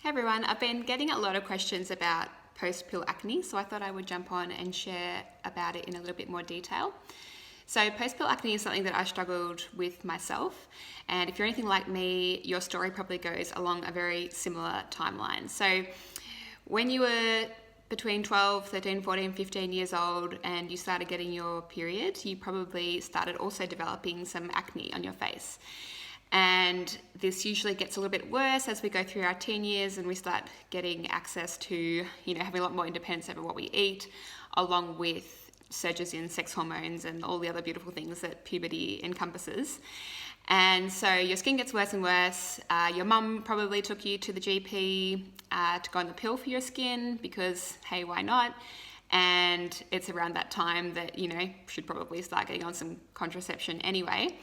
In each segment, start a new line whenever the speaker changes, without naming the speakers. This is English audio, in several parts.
Hey everyone, I've been getting a lot of questions about post-pill acne, so I thought I would jump on and share about it in a little bit more detail. So post-pill acne is something that I struggled with myself, and if you're anything like me, your story probably goes along a very similar timeline. So when you were between 12, 13, 14, 15 years old and you started getting your period, you probably started also developing some acne on your face. And this usually gets a little bit worse as we go through our teen years and we start getting access to, having a lot more independence over what we eat, along with surges in sex hormones and all the other beautiful things that puberty encompasses. And so your skin gets worse and worse. Your mum probably took you to the GP to go on the pill for your skin because, hey, why not? And it's around that time that, should probably start getting on some contraception anyway.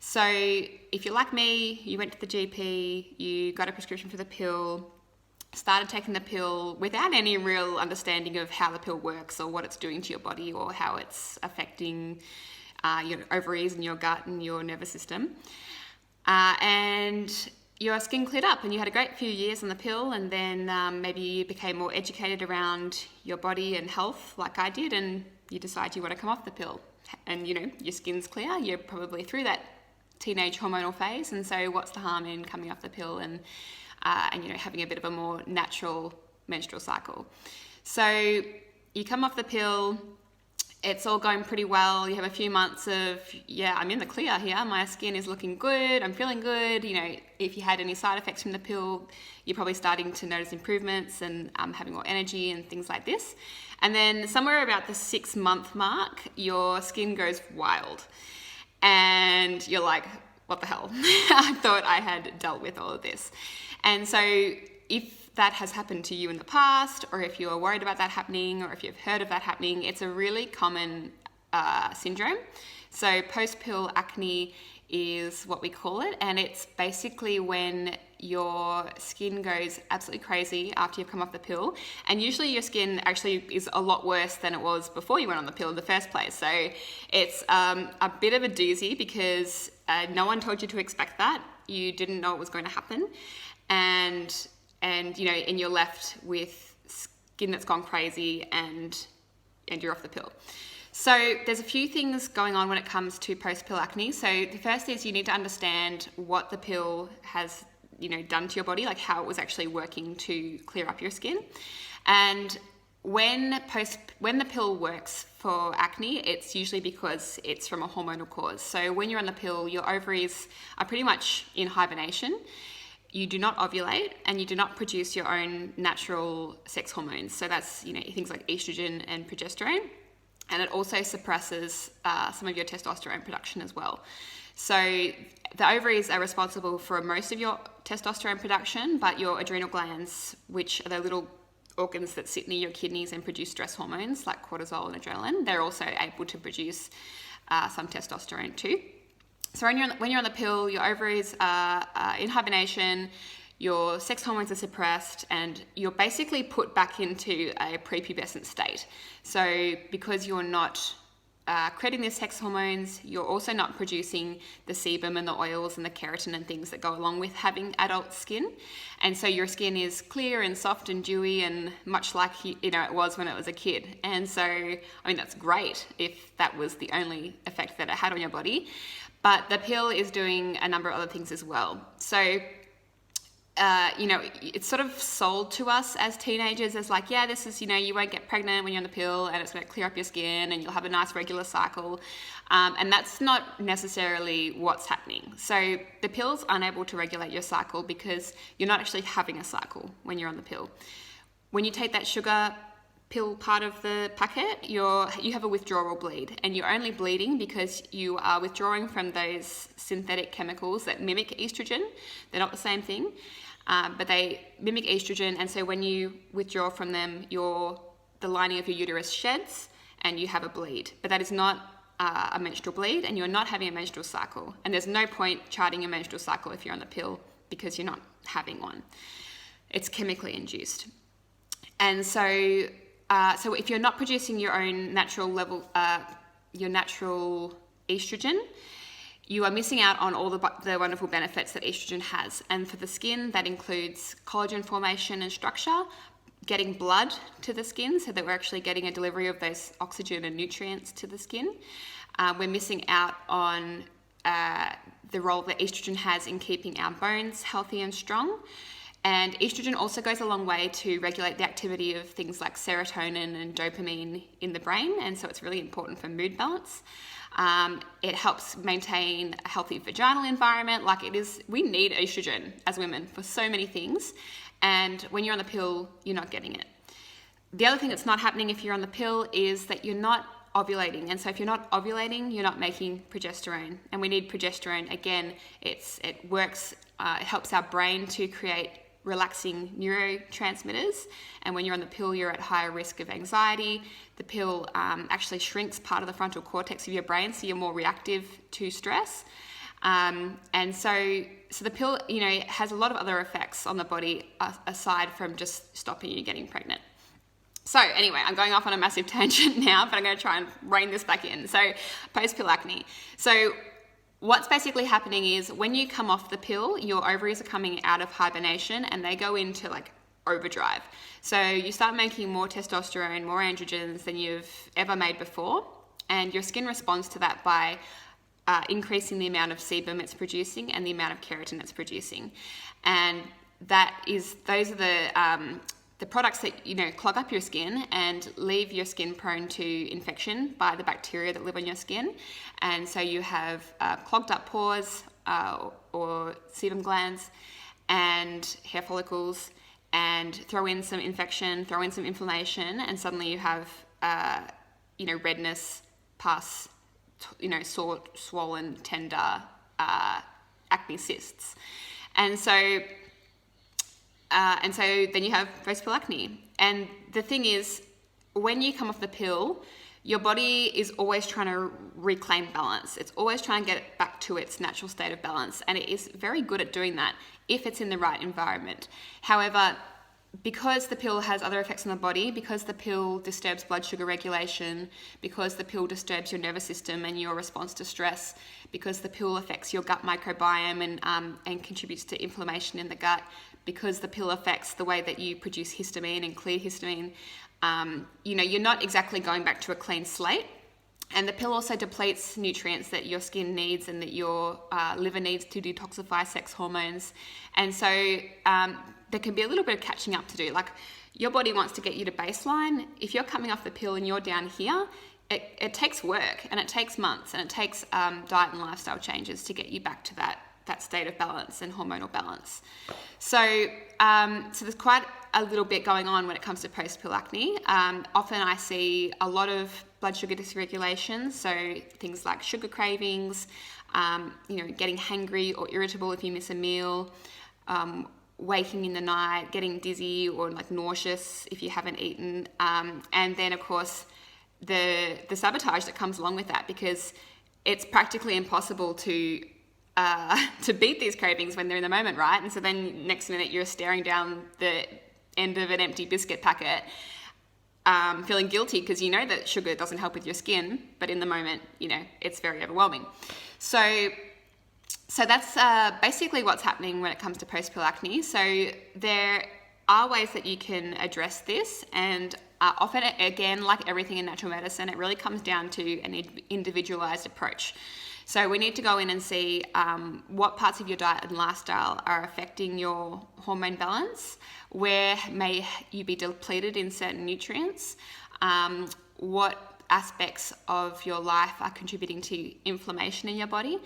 So if you're like me, you went to the GP, you got a prescription for the pill, started taking the pill without any real understanding of how the pill works or what it's doing to your body or how it's affecting your ovaries and your gut and your nervous system. And your skin cleared up and you had a great few years on the pill, and then maybe you became more educated around your body and health like I did, and you decide you want to come off the pill. And, your skin's clear, you're probably through that teenage hormonal phase, and so what's the harm in coming off the pill and having a bit of a more natural menstrual cycle? So you come off the pill, it's all going pretty well. You have a few months of, I'm in the clear here. My skin is looking good. I'm feeling good. If you had any side effects from the pill, you're probably starting to notice improvements and having more energy and things like this. And then somewhere about the 6-month mark, your skin goes wild. And you're like, what the hell? I thought I had dealt with all of this. And so if that has happened to you in the past, or if you're worried about that happening, or if you've heard of that happening, it's a really common syndrome. So post-pill acne is what we call it. And it's basically when your skin goes absolutely crazy after you've come off the pill. And usually your skin actually is a lot worse than it was before you went on the pill in the first place. So it's a bit of a doozy because no one told you to expect that. You didn't know it was going to happen. And you're left with skin that's gone crazy and you're off the pill. So there's a few things going on when it comes to post-pill acne. So the first is you need to understand what the pill has done to your body, like how it was actually working to clear up your skin. And when the pill works for acne, it's usually because it's from a hormonal cause. So when you're on the pill, your ovaries are pretty much in hibernation. You do not ovulate and you do not produce your own natural sex hormones. So that's, things like estrogen and progesterone. And it also suppresses some of your testosterone production as well. So the ovaries are responsible for most of your testosterone production, but your adrenal glands, which are the little organs that sit near your kidneys and produce stress hormones like cortisol and adrenaline, they're also able to produce some testosterone too. So when you're on the pill, your ovaries are in hibernation, your sex hormones are suppressed, and you're basically put back into a prepubescent state. So because you're not creating the sex hormones, you're also not producing the sebum and the oils and the keratin and things that go along with having adult skin. And so your skin is clear and soft and dewy and much like it was when it was a kid. And so, that's great if that was the only effect that it had on your body. But the pill is doing a number of other things as well. So it's sort of sold to us as teenagers as like, this is, you won't get pregnant when you're on the pill and it's going to clear up your skin and you'll have a nice regular cycle. And that's not necessarily what's happening. So the pill's unable to regulate your cycle because you're not actually having a cycle when you're on the pill. When you take that sugar pill part of the packet, you have a withdrawal bleed, and you're only bleeding because you are withdrawing from those synthetic chemicals that mimic estrogen. They're not the same thing, but they mimic estrogen, and so when you withdraw from them, the lining of your uterus sheds and you have a bleed. But that is not a menstrual bleed, and you're not having a menstrual cycle. And there's no point charting your menstrual cycle if you're on the pill because you're not having one. It's chemically induced. And so if you're not producing your own natural level, your natural estrogen, you are missing out on all the wonderful benefits that estrogen has. And for the skin, that includes collagen formation and structure, getting blood to the skin so that we're actually getting a delivery of those oxygen and nutrients to the skin. We're missing out on the role that estrogen has in keeping our bones healthy and strong. And estrogen also goes a long way to regulate the activity of things like serotonin and dopamine in the brain, and so it's really important for mood balance. It helps maintain a healthy vaginal environment. We need estrogen as women for so many things, and when you're on the pill, you're not getting it. The other thing that's not happening if you're on the pill is that you're not ovulating, and so if you're not ovulating, you're not making progesterone, and we need progesterone. Again, it works, it helps our brain to create relaxing neurotransmitters, and when you're on the pill, you're at higher risk of anxiety. The pill actually shrinks part of the frontal cortex of your brain, so you're more reactive to stress. And so the pill, has a lot of other effects on the body aside from just stopping you getting pregnant. So anyway, I'm going off on a massive tangent now, but I'm going to try and rein this back in. So post-pill acne. So what's basically happening is when you come off the pill, your ovaries are coming out of hibernation and they go into overdrive. So you start making more testosterone, more androgens than you've ever made before, and your skin responds to that by increasing the amount of sebum it's producing and the amount of keratin it's producing. And those are the products that clog up your skin and leave your skin prone to infection by the bacteria that live on your skin. And so you have clogged up pores or sebum glands and hair follicles, and throw in some infection, throw in some inflammation, and suddenly you have redness, pus, sore, swollen, tender acne cysts. And so then you have post-pill acne. And the thing is, when you come off the pill, your body is always trying to reclaim balance. It's always trying to get it back to its natural state of balance. And it is very good at doing that if it's in the right environment. However, because the pill has other effects on the body, because the pill disturbs blood sugar regulation, because the pill disturbs your nervous system and your response to stress, because the pill affects your gut microbiome and contributes to inflammation in the gut, because the pill affects the way that you produce histamine and clear histamine, you're not exactly going back to a clean slate. And the pill also depletes nutrients that your skin needs and that your liver needs to detoxify sex hormones. And so there can be a little bit of catching up to do. Your body wants to get you to baseline. If you're coming off the pill and you're down here, it takes work, and it takes months, and it takes diet and lifestyle changes to get you back to that state of balance and hormonal balance. So there's quite a little bit going on when it comes to post-pill acne. Often I see a lot of blood sugar dysregulation, so things like sugar cravings, getting hangry or irritable if you miss a meal, waking in the night, getting dizzy or nauseous if you haven't eaten, and then of course the sabotage that comes along with that, because it's practically impossible to beat these cravings when they're in the moment, right? And so then next minute you're staring down the end of an empty biscuit packet, feeling guilty because you know that sugar doesn't help with your skin, but in the moment, it's very overwhelming. So that's basically what's happening when it comes to post-pill acne. So there are ways that you can address this, and often, again, like everything in natural medicine, it really comes down to an individualized approach. So we need to go in and see what parts of your diet and lifestyle are affecting your hormone balance, where may you be depleted in certain nutrients, what aspects of your life are contributing to inflammation in your body,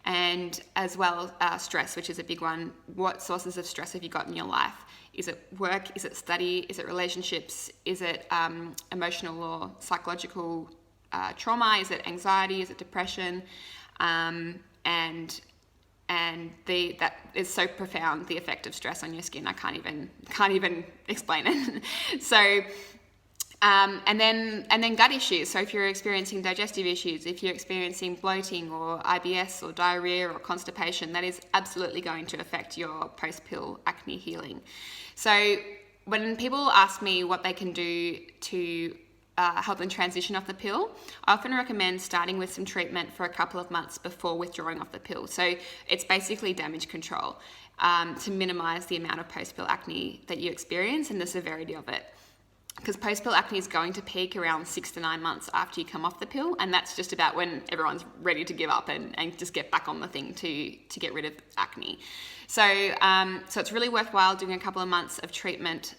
and as well stress, which is a big one. What sources of stress have you got in your life? Is it work? Is it study? Is it relationships? Is it emotional or psychological trauma? Is it anxiety? Is it depression? And that is so profound, the effect of stress on your skin. I can't even explain it. So, and then gut issues. So if you're experiencing digestive issues, if you're experiencing bloating or IBS or diarrhea or constipation, that is absolutely going to affect your post-pill acne healing. So when people ask me what they can do to help them transition off the pill, I often recommend starting with some treatment for a couple of months before withdrawing off the pill. So it's basically damage control to minimize the amount of post-pill acne that you experience and the severity of it. Because post-pill acne is going to peak around 6 to 9 months after you come off the pill, and that's just about when everyone's ready to give up and just get back on the thing to get rid of acne. So it's really worthwhile doing a couple of months of treatment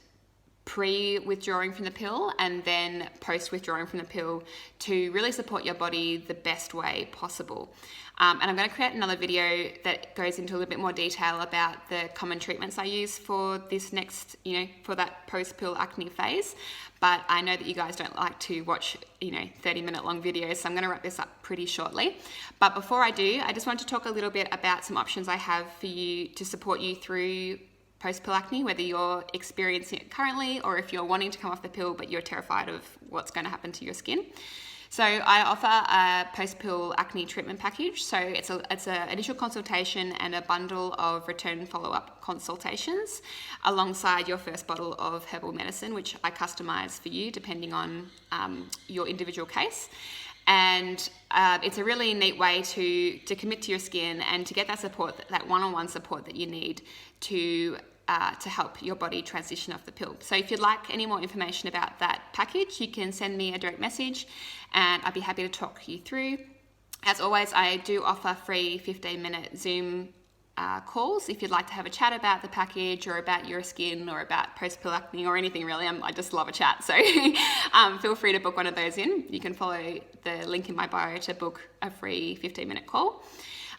pre-withdrawing from the pill and then post-withdrawing from the pill to really support your body the best way possible. And I'm going to create another video that goes into a little bit more detail about the common treatments I use for this next, for that post-pill acne phase. But I know that you guys don't like to watch, 30-minute long videos, so I'm going to wrap this up pretty shortly. But before I do, I just want to talk a little bit about some options I have for you to support you through post-pill acne, whether you're experiencing it currently or if you're wanting to come off the pill but you're terrified of what's going to happen to your skin. So I offer a post-pill acne treatment package. So it's an initial consultation and a bundle of return follow-up consultations alongside your first bottle of herbal medicine, which I customize for you depending on your individual case. And it's a really neat way to commit to your skin and to get that support, that one-on-one support that you need to help your body transition off the pill. So if you'd like any more information about that package, you can send me a direct message and I'd be happy to talk you through. As always, I do offer free 15-minute Zoom calls if you'd like to have a chat about the package or about your skin or about post-pill acne or anything really. I just love a chat, so feel free to book one of those in. You can follow the link in my bio to book a free 15-minute call.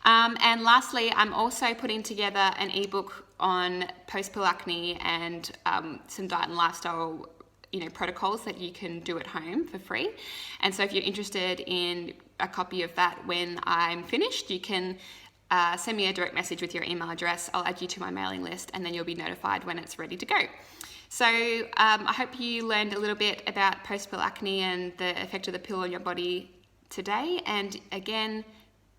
And lastly, I'm also putting together an ebook on post-pill acne and some diet and lifestyle protocols that you can do at home for free. And so if you're interested in a copy of that when I'm finished, you can send me a direct message with your email address. I'll add you to my mailing list and then you'll be notified when it's ready to go. So I hope you learned a little bit about post-pill acne and the effect of the pill on your body today. And again,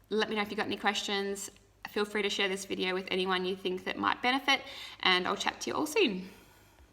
let me know if you've got any questions. Feel free to share this video with anyone you think that might benefit, and I'll chat to you all soon.